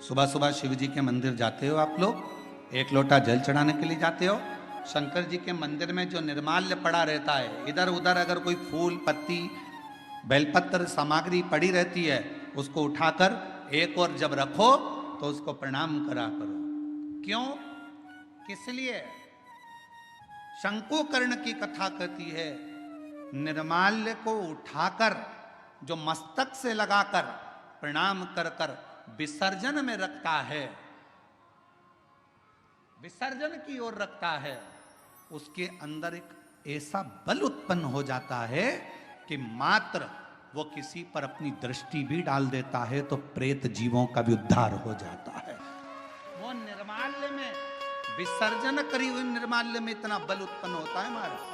सुबह सुबह शिव जी के मंदिर जाते हो आप लोग, एक लोटा जल चढ़ाने के लिए जाते हो। शंकर जी के मंदिर में जो निर्माल्य पड़ा रहता है, इधर उधर अगर कोई फूल पत्ती बेलपत्र सामग्री पड़ी रहती है, उसको उठाकर एक और जब रखो तो उसको प्रणाम करा करो। क्यों, किस लिए? शंकुकर्ण की कथा कहती है, निर्माल्य को उठाकर जो मस्तक से लगाकर प्रणाम कर कर विसर्जन में रखता है, विसर्जन की ओर रखता है, उसके अंदर एक ऐसा बल उत्पन्न हो जाता है कि मात्र वो किसी पर अपनी दृष्टि भी डाल देता है तो प्रेत जीवों का भी उद्धार हो जाता है। वो निर्माल्य में, विसर्जन करी हुई निर्माल्य में इतना बल उत्पन्न होता है महाराज।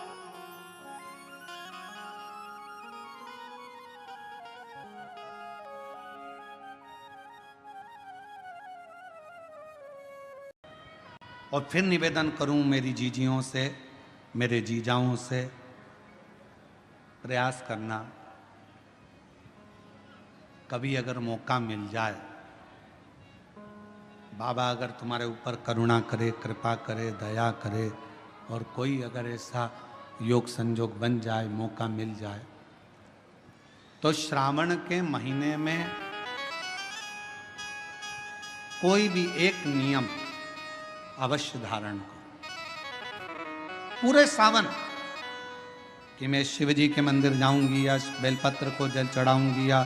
और फिर निवेदन करूं मेरी जीजियों से, मेरे जीजाओं से, प्रयास करना, कभी अगर मौका मिल जाए, बाबा अगर तुम्हारे ऊपर करुणा करे, कृपा करे, दया करे, और कोई अगर ऐसा योग संजोग बन जाए, मौका मिल जाए, तो श्रावण के महीने में कोई भी एक नियम अवश्य धारण करो पूरे सावन, कि मैं शिव जी के मंदिर जाऊंगी या बेलपत्र को जल चढ़ाऊंगी या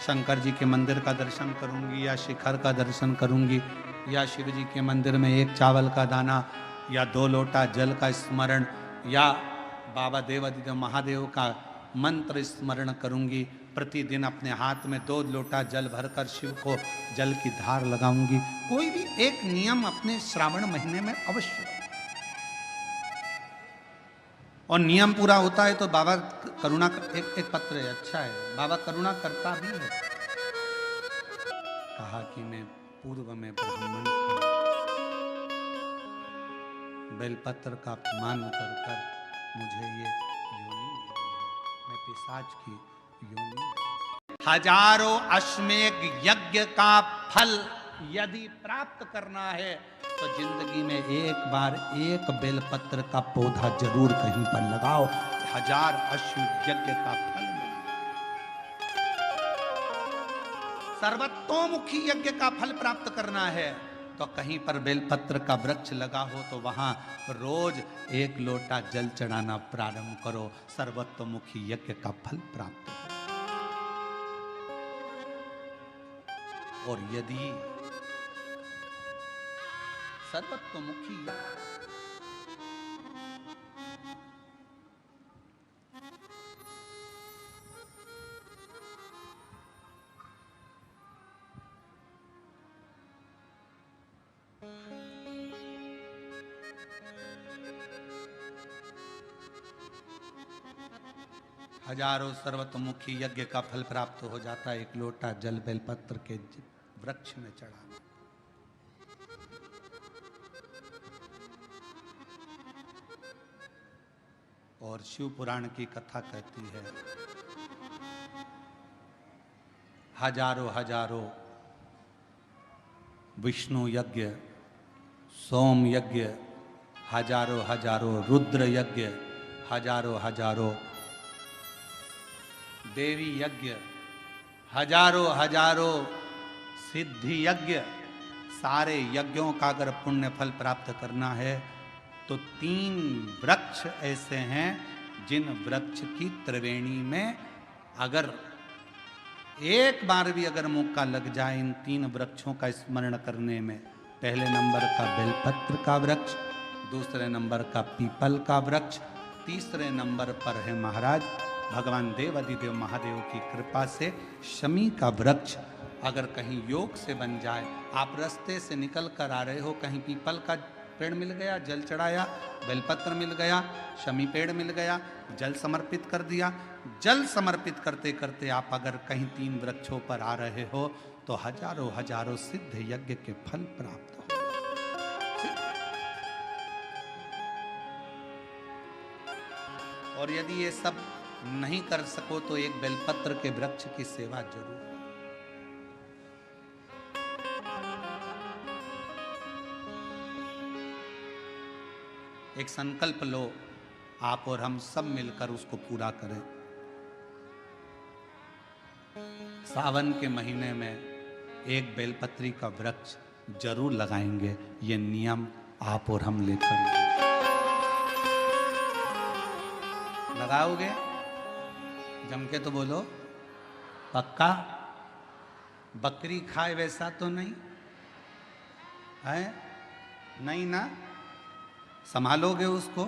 शंकर जी के मंदिर का दर्शन करूंगी या शिखर का दर्शन करूंगी या शिव जी के मंदिर में एक चावल का दाना या 2 लोटा जल का स्मरण या बाबा देवादिदेव महादेव का मंत्र स्मरण करूंगी। प्रतिदिन अपने हाथ में 2 लोटा जल भरकर शिव को जल की धार लगाऊंगी। कोई भी एक नियम अपने श्रावण महीने में अवश्य, और नियम पूरा होता है तो बाबा करुणा, एक पत्र है, अच्छा है, बाबा करुणा करता भी है। कहा कि मैं पूर्व में ब्राह्मण था, बेलपत्र का अपमान कर कर मुझे ये योनि मिली है, मैं पिशाच की योनि। हजारों अश्वमेध यज्ञ का फल यदि प्राप्त करना है तो जिंदगी में एक बार एक बेलपत्र का पौधा जरूर कहीं पर लगाओ, 1000 अश्वमेध यज्ञ का फल मिलेगा। सर्वतोमुखी यज्ञ का फल प्राप्त करना है तो कहीं पर बेलपत्र का वृक्ष लगा हो तो वहां रोज 1 लोटा जल चढ़ाना प्रारंभ करो, सर्वतोमुखी यज्ञ का फल प्राप्त हो। और यदि सर्वतोमुखी हजारों सर्वतोमुखी यज्ञ का फल प्राप्त हो जाता है, 1 लोटा जल बेलपत्र के वृक्ष में चढ़ाना। और शिव पुराण की कथा कहती है, हजारों हजारों विष्णु यज्ञ, सोम यज्ञ, हजारों हजारों रुद्र यज्ञ, हजारों हजारों देवी यज्ञ, हजारों हजारों सिद्धि यज्ञ, सारे यज्ञों का अगर पुण्य फल प्राप्त करना है तो 3 वृक्ष ऐसे हैं जिन वृक्ष की त्रिवेणी में अगर एक बार भी अगर मौका लग जाए इन 3 वृक्षों का स्मरण करने में, पहले नंबर का बेलपत्र का वृक्ष, दूसरे नंबर का पीपल का वृक्ष, तीसरे नंबर पर है महाराज भगवान देवादिदेव महादेव की कृपा से शमी का वृक्ष। अगर कहीं योग से बन जाए, आप रास्ते से निकल कर आ रहे हो, कहीं पीपल का पेड़ मिल गया, जल चढ़ाया, बेलपत्र मिल गया, शमी पेड़ मिल गया, जल समर्पित कर दिया, जल समर्पित करते करते आप अगर कहीं 3 वृक्षों पर आ रहे हो तो हजारों हजारों सिद्ध यज्ञ के फल प्राप्त हो। और यदि ये सब नहीं कर सको तो एक बेलपत्र के वृक्ष की सेवा जरूर। एक संकल्प लो, आप और हम सब मिलकर उसको पूरा करें। सावन के महीने में एक बेलपत्री का वृक्ष जरूर लगाएंगे, ये नियम आप और हम लेकर। लगाओगे? जम के तो बोलो, पक्का? बकरी खाए वैसा तो नहीं है? नहीं ना? संभालोगे उसको,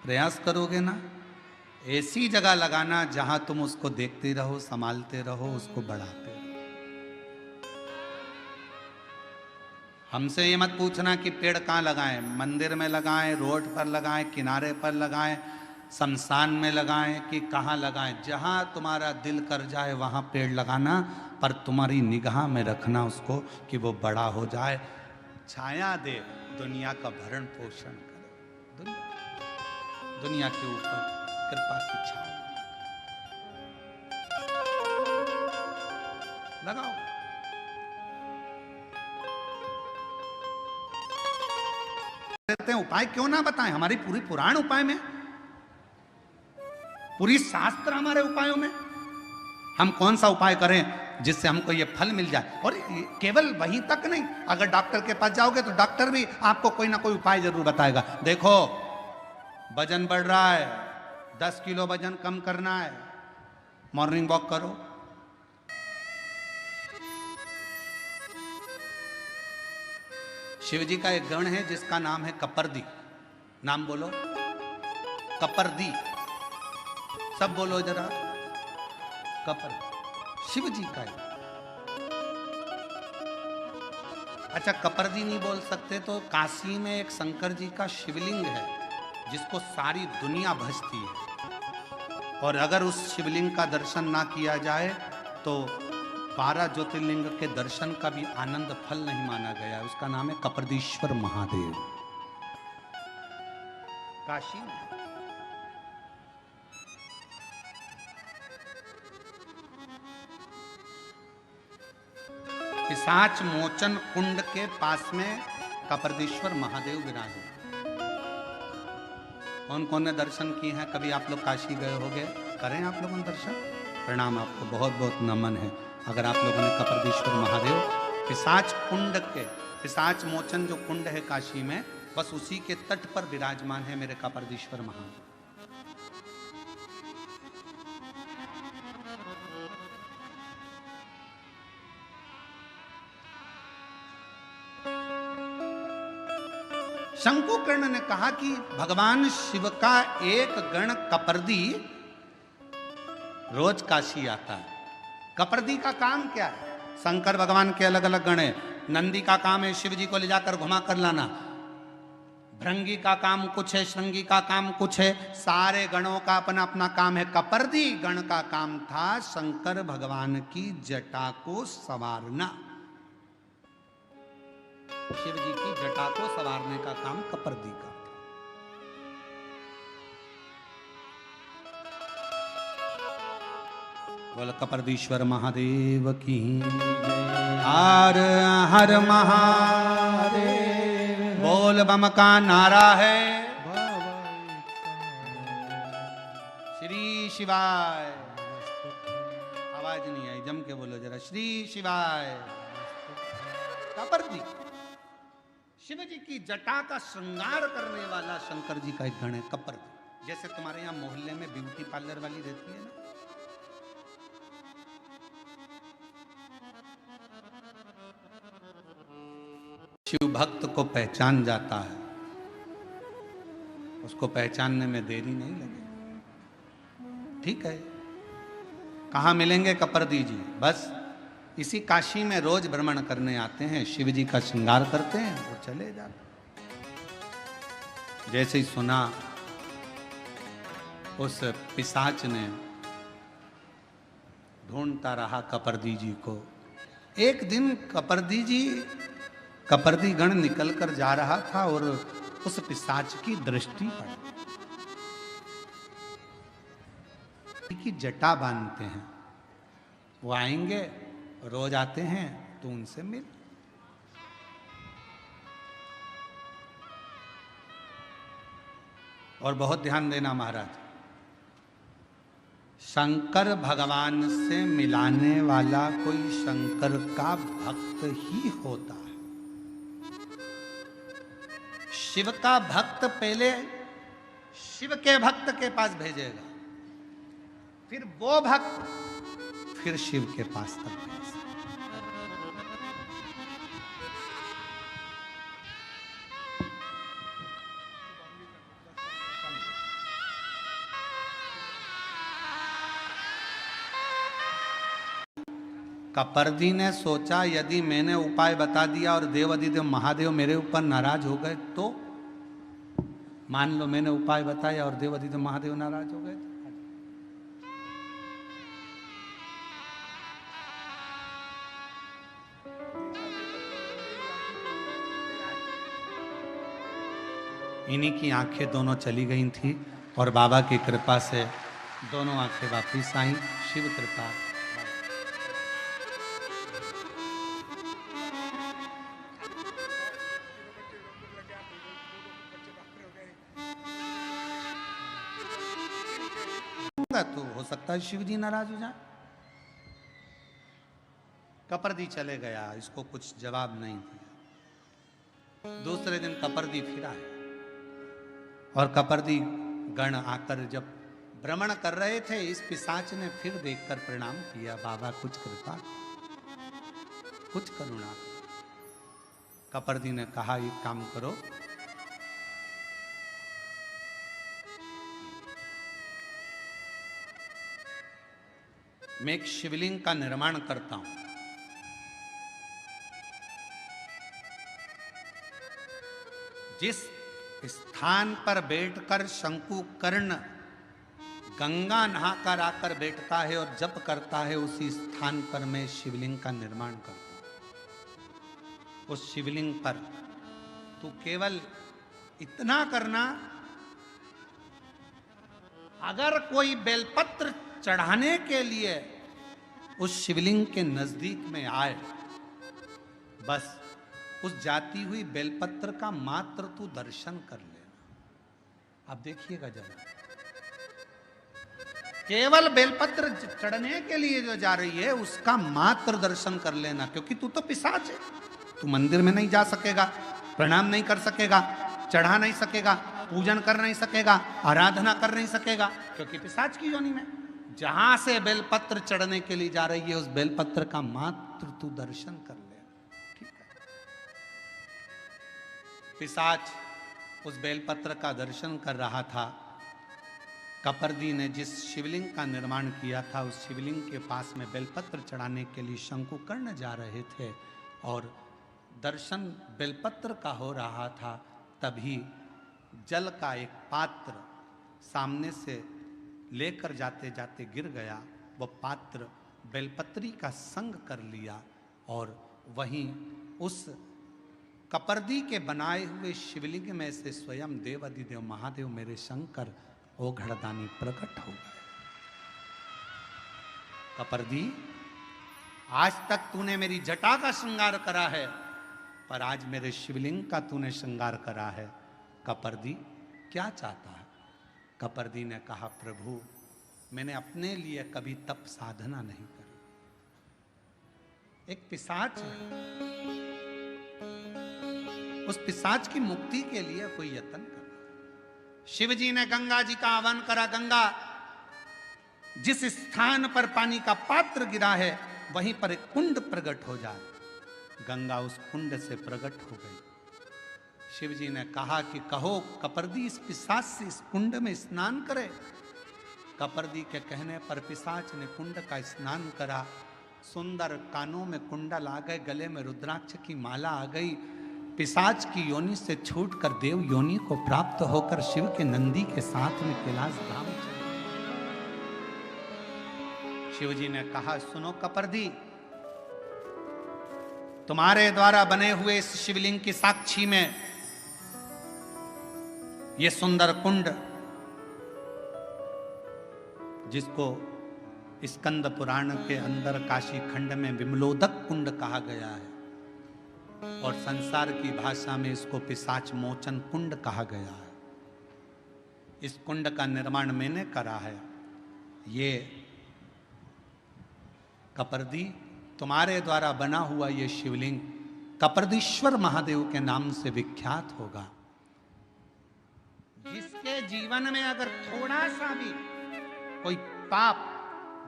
प्रयास करोगे ना? ऐसी जगह लगाना जहां तुम उसको देखते रहो, संभालते रहो, उसको बढ़ाते रहो। हमसे ये मत पूछना कि पेड़ कहाँ लगाएं, मंदिर में लगाएं, रोड पर लगाएं, किनारे पर लगाएं, शमशान में लगाएं कि कहाँ लगाएं। जहां तुम्हारा दिल कर जाए वहां पेड़ लगाना, पर तुम्हारी निगाह में रखना उसको कि वो बड़ा हो जाए, छाया दे, दुनिया का भरण पोषण करे, दुनिया के ऊपर कृपा की छाया लगाओ। कहते हैं उपाय क्यों ना बताएं? हमारी पूरी पुराण उपाय में, पूरी शास्त्र हमारे उपायों में। हम कौन सा उपाय करें जिससे हमको ये फल मिल जाए? और केवल वहीं तक नहीं, अगर डॉक्टर के पास जाओगे तो डॉक्टर भी आपको कोई ना कोई उपाय जरूर बताएगा। देखो, वजन बढ़ रहा है, 10 किलो वजन कम करना है, मॉर्निंग वॉक करो। शिव जी का एक गण है जिसका नाम है कपर्दी। नाम बोलो, कपर्दी। सब बोलो जरा, कपर्दी। शिव जी का है। अच्छा, कपर्दी नहीं बोल सकते तो काशी में एक शंकर जी का शिवलिंग है जिसको सारी दुनिया भजती है, और अगर उस शिवलिंग का दर्शन ना किया जाए तो 12 ज्योतिर्लिंग के दर्शन का भी आनंद फल नहीं माना गया। उसका नाम है कपर्दीश्वर महादेव, काशी में। पिशाच मोचन कुंड के पास में कपर्दीश्वर महादेव विराजे। कौन कौन ने दर्शन किए हैं? कभी आप लोग काशी गए होंगे, करें आप लोगों ने दर्शन? प्रणाम, आपको बहुत बहुत नमन है अगर आप लोगों ने कपर्दीश्वर महादेव पिशाच कुंड के, पिशाच मोचन जो कुंड है काशी में, बस उसी के तट पर विराजमान है मेरे कपर्दीश्वर महादेव। शंकुकर्ण ने कहा कि भगवान शिव का एक गण कपर्दी रोज काशी आता है। कपर्दी का काम क्या है? शंकर भगवान के अलग अलग गण है। नंदी का काम है शिव जी को ले जाकर घुमा कर लाना, भृंगी का काम कुछ है, श्रृंगी का काम कुछ है, सारे गणों का अपना अपना काम है। कपर्दी गण का काम था शंकर भगवान की जटा को संवारना। शिव जी की जटा को संवारने का काम कपर्दी का। बोल कपर्दीश्वर महादेव की हर हर महादेव। बोल बम का नारा है श्री शिवाय। आवाज नहीं आई, जम के बोलो जरा, श्री शिवाय। कपर्दी शिव जी की जटा का श्रृंगार करने वाला शंकर जी का एक गण है कपर्दी। जैसे तुम्हारे यहाँ मोहल्ले में ब्यूटी पार्लर वाली रहती है ना, शिव भक्त को पहचान जाता है, उसको पहचानने में देरी नहीं लगेगी। ठीक है, कहाँ मिलेंगे कपर्दी जी? बस इसी काशी में रोज भ्रमण करने आते हैं, शिव जी का श्रृंगार करते हैं और चले जाते। जैसे ही सुना, उस पिशाच ने ढूंढता रहा कपर्दी जी को। एक दिन कपर्दी गण निकल कर जा रहा था और उस पिशाच की दृष्टि पड़ी कि जटा बांधते हैं, वो आएंगे, रोज आते हैं तो उनसे मिल। और बहुत ध्यान देना महाराज, शंकर भगवान से मिलाने वाला कोई शंकर का भक्त ही होता है। शिव का भक्त पहले शिव के भक्त के पास भेजेगा, फिर वो भक्त फिर शिव के पास तक भेजेगा। कपर्दी ने सोचा यदि मैंने उपाय बता दिया और देवाधिदेव महादेव मेरे ऊपर नाराज हो गए तो, मान लो मैंने उपाय बताया और देवाधिदेव महादेव नाराज हो गए, इन्हीं की आंखें दोनों चली गई थी और बाबा की कृपा से दोनों आंखें वापिस आई। शिव कृपा। तो हो सकता है शिव जी नाराज हो जाए। कपर्दी चले गया, इसको कुछ जवाब नहीं दिया। दूसरे दिन कपर्दी फिर आए और कपर्दी गण आकर जब भ्रमण कर रहे थे, इस पिशाच ने फिर देखकर प्रणाम किया, बाबा कुछ कृपा, कुछ करुणा। कपर्दी ने कहा एक काम करो, मैं एक शिवलिंग का निर्माण करता हूं, जिस स्थान पर बैठकर शंकुकर्ण गंगा नहाकर आकर बैठता है और जप करता है, उसी स्थान पर मैं शिवलिंग का निर्माण करता हूं। उस शिवलिंग पर तू केवल इतना करना, अगर कोई बेलपत्र चढ़ाने के लिए उस शिवलिंग के नजदीक में आए, बस उस जाती हुई बेलपत्र का मात्र तू दर्शन कर लेना। अब देखिएगा जरा, केवल बेलपत्र चढ़ने के लिए जो जा रही है उसका मात्र दर्शन कर लेना, क्योंकि तू तो पिशाच है। तू मंदिर में नहीं जा सकेगा, प्रणाम नहीं कर सकेगा, चढ़ा नहीं सकेगा, पूजन कर नहीं सकेगा, आराधना कर नहीं सकेगा, क्योंकि पिशाच की योनि में। जहां से बेलपत्र चढ़ने के लिए जा रही है उस बेलपत्र का मात्र तू दर्शन कर ले, ठीक है। पिशाच उस बेलपत्र का दर्शन कर रहा था। कपर्दी ने जिस शिवलिंग का निर्माण किया था, उस शिवलिंग के पास में बेलपत्र चढ़ाने के लिए शंकुकर्ण जा रहे थे और दर्शन बेलपत्र का हो रहा था। तभी जल का एक पात्र सामने से लेकर जाते जाते गिर गया। वह पात्र बेलपत्री का संग कर लिया और वहीं उस कपर्दी के बनाए हुए शिवलिंग में से स्वयं देवाधिदेव महादेव मेरे शंकर ओघड़दानी प्रकट हो गए। कपर्दी, आज तक तूने मेरी जटा का श्रृंगार करा है, पर आज मेरे शिवलिंग का तूने श्रृंगार करा है। कपर्दी क्या चाहता है? कपर्दी ने कहा, प्रभु मैंने अपने लिए कभी तप साधना नहीं करी। एक पिशाच है, उस पिशाच की मुक्ति के लिए कोई यत्न कर। शिव जी ने गंगा जी का आह्वान करा। गंगा, जिस स्थान पर पानी का पात्र गिरा है वहीं पर एक कुंड प्रकट हो जाए। गंगा उस कुंड से प्रकट हो गई। शिव जी ने कहा कि कहो कपर्दी इस पिशाच से इस कुंड में स्नान करे। कपर्दी के कहने पर पिशाच ने कुंड का स्नान करा। सुंदर कानों में कुंडल आ गए, गले में रुद्राक्ष की माला आ गई। पिशाच की योनि से छूटकर देव योनि को प्राप्त होकर शिव के नंदी के साथ में कैलाश धाम चले। शिव जी ने कहा, सुनो कपर्दी, तुम्हारे द्वारा बने हुए इस शिवलिंग की साक्षी में ये सुंदर कुंड, जिसको स्कंद पुराण के अंदर काशी खंड में विमलोदक कुंड कहा गया है और संसार की भाषा में इसको पिशाच मोचन कुंड कहा गया है। इस कुंड का निर्माण मैंने करा है। ये कपर्दी तुम्हारे द्वारा बना हुआ ये शिवलिंग कपर्दीश्वर महादेव के नाम से विख्यात होगा। जिसके जीवन में अगर थोड़ा सा भी कोई पाप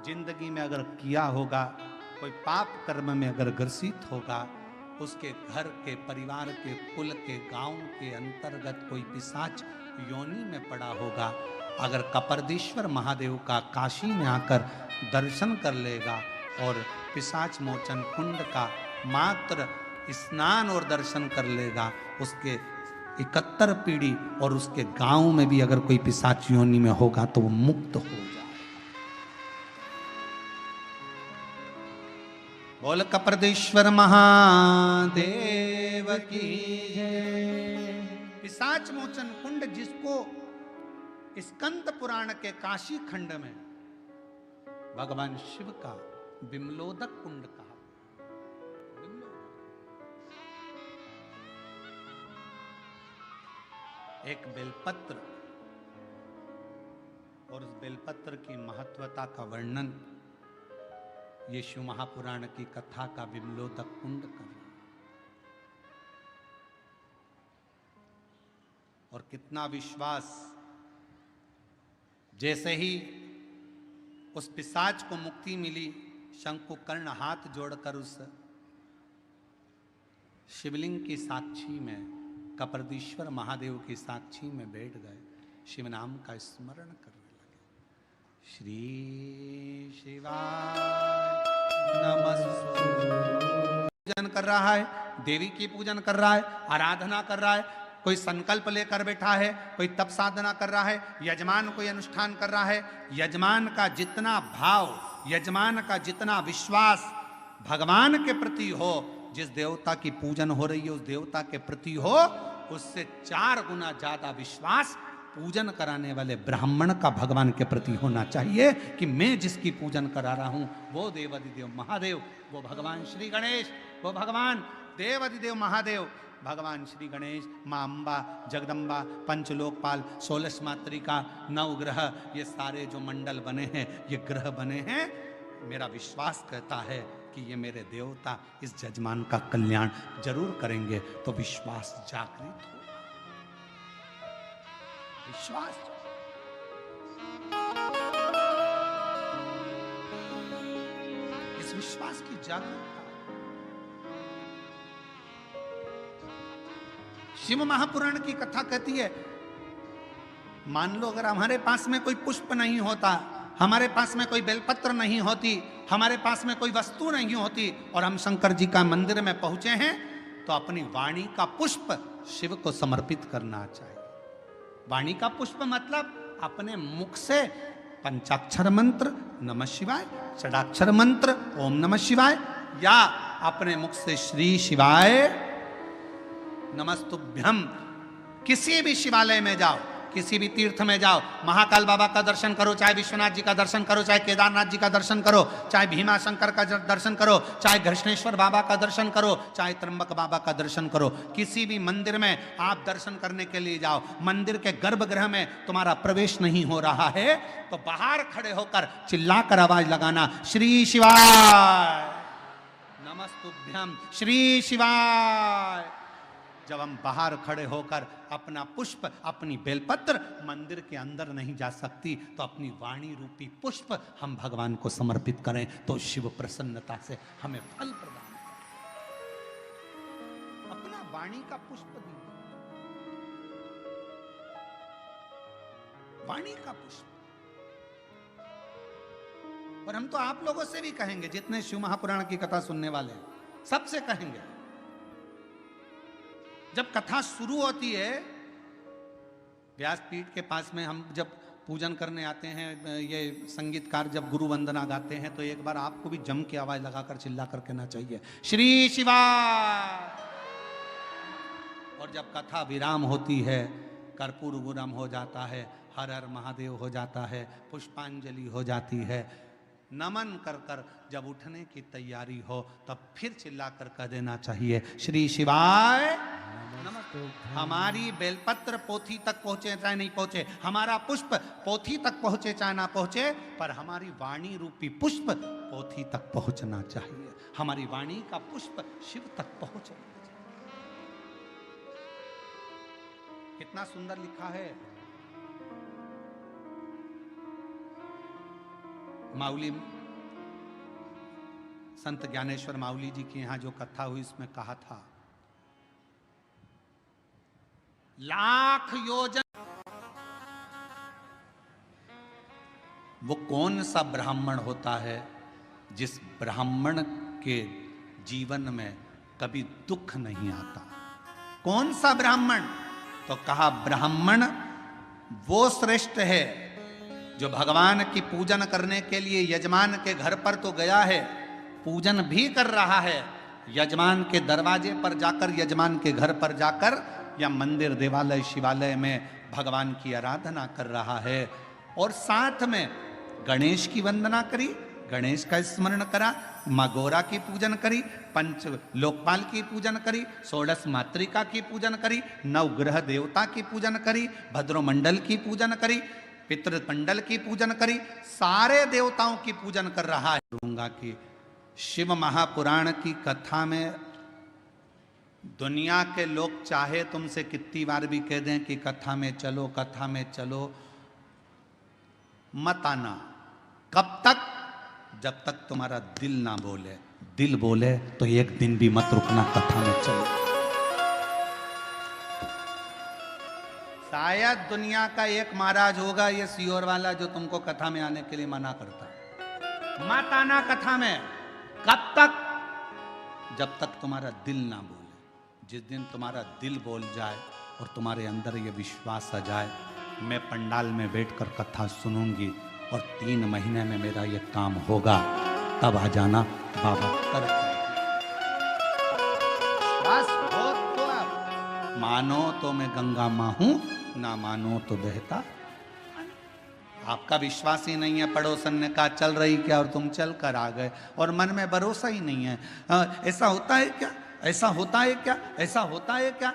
जिंदगी में अगर किया होगा, कोई पाप कर्म में अगर ग्रसित होगा, उसके घर के, परिवार के, कुल के, गांव के अंतर्गत कोई पिशाच योनि में पड़ा होगा, अगर कपर्दीश्वर महादेव का काशी में आकर दर्शन कर लेगा और पिशाच मोचन कुंड का मात्र स्नान और दर्शन कर लेगा, उसके 71 पीढ़ी और उसके गांव में भी अगर कोई पिशाच योनि में होगा तो वो मुक्त हो जाए। बोल कपर्दीश्वर महादेव की जय। पिशाच मोचन कुंड, जिसको स्कंद पुराण के काशी खंड में भगवान शिव का विमलोदक कुंड कहा। एक बेलपत्र और उस बेलपत्र की महत्वता का वर्णन ये शिव महापुराण की कथा का विमलोदक कुंड कर रहा है। और कितना विश्वास, जैसे ही उस पिशाच को मुक्ति मिली, शंकुकर्ण हाथ जोड़कर उस शिवलिंग की साक्षी में, कपर्दीश्वर महादेव की साक्षी में बैठ गए, शिव नाम का स्मरण करने लगे। श्री शिवाय नमस्तु। पूजन कर रहा है, देवी की पूजन कर रहा है, आराधना कर रहा है, कोई संकल्प लेकर बैठा है, कोई तप साधना कर रहा है, यजमान कोई अनुष्ठान कर रहा है। यजमान का जितना भाव, यजमान का जितना विश्वास भगवान के प्रति हो, जिस देवता की पूजन हो रही है उस देवता के प्रति हो, उससे 4 गुना ज्यादा विश्वास पूजन कराने वाले ब्राह्मण का भगवान के प्रति होना चाहिए कि मैं जिसकी पूजन करा रहा हूं वो देवाधिदेव महादेव, वो भगवान श्री गणेश, वो भगवान देवाधिदेव महादेव, भगवान श्री गणेश, माँ अम्बा, जगदम्बा, पंचलोकपाल, 16 मातृका, 9 ग्रह, ये सारे जो मंडल बने हैं, ये ग्रह बने हैं, मेरा विश्वास कहता है कि ये मेरे देवता इस जजमान का कल्याण जरूर करेंगे। तो विश्वास जागृत हो, विश्वास, इस विश्वास की जागरूकता। शिव महापुराण की कथा कहती है, मान लो अगर हमारे पास में कोई पुष्प नहीं होता, हमारे पास में कोई बेलपत्र नहीं होती, हमारे पास में कोई वस्तु नहीं होती और हम शंकर जी का मंदिर में पहुंचे हैं, तो अपनी वाणी का पुष्प शिव को समर्पित करना चाहिए। वाणी का पुष्प मतलब अपने मुख से पंचाक्षर मंत्र नमः शिवाय, षडाक्षर मंत्र ओम नमः शिवाय, या अपने मुख से श्री शिवाय नमस्तुभ्यम। किसी भी शिवालय में जाओ, किसी भी तीर्थ में जाओ, महाकाल बाबा का दर्शन करो, चाहे विश्वनाथ जी का दर्शन करो, चाहे केदारनाथ जी का दर्शन करो, चाहे भीमा शंकर का दर्शन करो, चाहे घृष्णेश्वर बाबा का दर्शन करो, चाहे त्र्यंबक बाबा का दर्शन करो, किसी भी मंदिर में आप दर्शन करने के लिए जाओ, मंदिर के गर्भगृह में तुम्हारा प्रवेश नहीं हो रहा है तो बाहर खड़े होकर चिल्लाकर आवाज लगाना, श्री शिवाय नमस्तुभ्यम, श्री शिवाय। जब हम बाहर खड़े होकर अपना पुष्प, अपनी बेलपत्र मंदिर के अंदर नहीं जा सकती, तो अपनी वाणी रूपी पुष्प हम भगवान को समर्पित करें तो शिव प्रसन्नता से हमें फल प्रदान करें। अपना वाणी का पुष्प दीजिए, वाणी का पुष्प। और हम तो आप लोगों से भी कहेंगे, जितने शिव महापुराण की कथा सुनने वाले हैं, सबसे कहेंगे, जब कथा शुरू होती है, व्यासपीठ के पास में हम जब पूजन करने आते हैं, ये संगीतकार जब गुरु वंदना गाते हैं, तो एक बार आपको भी जम के आवाज लगाकर चिल्ला कर कहना चाहिए, श्री शिवाय। और जब कथा विराम होती है, कर्पूर गुरम हो जाता है, हर हर महादेव हो जाता है, पुष्पांजलि हो जाती है, नमन कर कर जब उठने की तैयारी हो, तब फिर चिल्लाकर कह देना चाहिए, श्री शिवाय नमः। हमारी बेलपत्र पोथी तक पहुंचे चाहे नहीं पहुंचे, हमारा पुष्प पोथी तक पहुंचे चाहे ना पहुंचे, पर हमारी वाणी रूपी पुष्प पोथी तक पहुंचना चाहिए। हमारी वाणी का पुष्प शिव तक पहुंचना चाहिए। कितना सुंदर लिखा है। माउली संत ज्ञानेश्वर माउली जी की यहां जो कथा हुई इसमें कहा था, लाख योजन वो कौन सा ब्राह्मण होता है जिस ब्राह्मण के जीवन में कभी दुख नहीं आता। कौन सा ब्राह्मण? तो कहा ब्राह्मण वो श्रेष्ठ है जो भगवान की पूजन करने के लिए यजमान के घर पर तो गया है, पूजन भी कर रहा है, यजमान के दरवाजे पर जाकर, यजमान के घर पर जाकर या मंदिर देवालय शिवालय में भगवान की आराधना कर रहा है, और साथ में गणेश की वंदना करी, गणेश का स्मरण करा, माँ गौरा की पूजन करी, पंच लोकपाल की पूजन करी, षोडश मातृका की पूजन करी, नवग्रह देवता की पूजन करी, भद्रोमंडल की पूजन करी, पितृमंडल की पूजन करी, सारे देवताओं की पूजन कर रहा है। कहूंगा कि शिव महापुराण की कथा में दुनिया के लोग चाहे तुमसे कितनी बार भी कह दें कि कथा में चलो, कथा में चलो, मत आना। कब तक? जब तक तुम्हारा दिल ना बोले। दिल बोले तो एक दिन भी मत रुकना, कथा में चलो। शायद दुनिया का एक महाराज होगा ये सियोर वाला जो तुमको कथा में आने के लिए मना करता है, मत आना कथा में। कब तक? जब तक तुम्हारा दिल ना बोले। जिस दिन तुम्हारा दिल बोल जाए और तुम्हारे अंदर ये विश्वास आ जाए, मैं पंडाल में बैठकर कथा सुनूंगी और 3 महीने में मेरा ये काम होगा, तब आ जाना बाबा कर। बस हो तो अब मानो तो मैं गंगा मां हूं, ना मानो तो बहता। आपका विश्वास ही नहीं है, पड़ोसन ने कहा चल रही क्या और तुम चल कर आ गए, और मन में भरोसा ही नहीं है। ऐसा होता है क्या? ऐसा होता है क्या? ऐसा होता है क्या?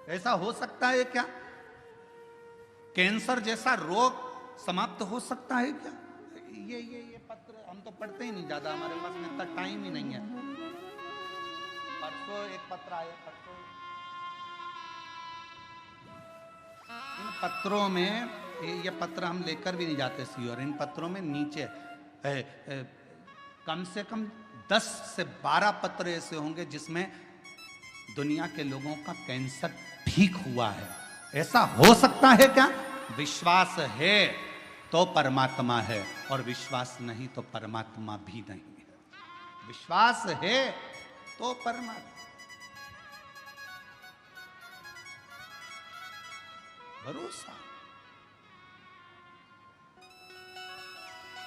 ऐसा हो सकता है क्या? कैंसर जैसा रोग समाप्त हो सकता है क्या? ये पत्र हम तो पढ़ते ही नहीं ज्यादा, हमारे पास में इतना टाइम ही नहीं है। परसों एक पत्र आया, परसों इन पत्रों में, ये पत्र हम लेकर भी नहीं जाते सी, और इन पत्रों में नीचे कम से कम 10 से 12 पत्र ऐसे होंगे जिसमें दुनिया के लोगों का कैंसर ठीक हुआ है। ऐसा हो सकता है क्या? विश्वास है तो परमात्मा है, और विश्वास नहीं तो परमात्मा भी नहीं है। विश्वास है तो परमात्मा। भरोसा।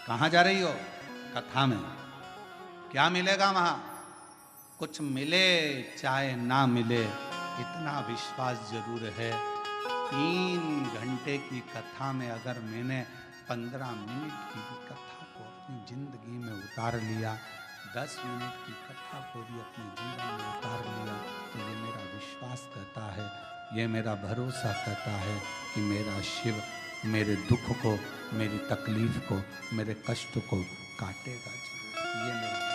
कहां जा रही हो? कथा में। क्या मिलेगा वहां? कुछ मिले चाहे ना मिले, इतना विश्वास जरूर है। 3 घंटे की कथा में अगर मैंने 15 मिनट की भी कथा को अपनी जिंदगी में उतार लिया, 10 मिनट की कथा को भी अपने जीवन में उतार लिया, तो ये मेरा विश्वास कहता है, ये मेरा भरोसा कहता है कि मेरा शिव मेरे दुख को, मेरी तकलीफ को, मेरे कष्ट को काटेगा जरूर। ये मेरा विश्वास।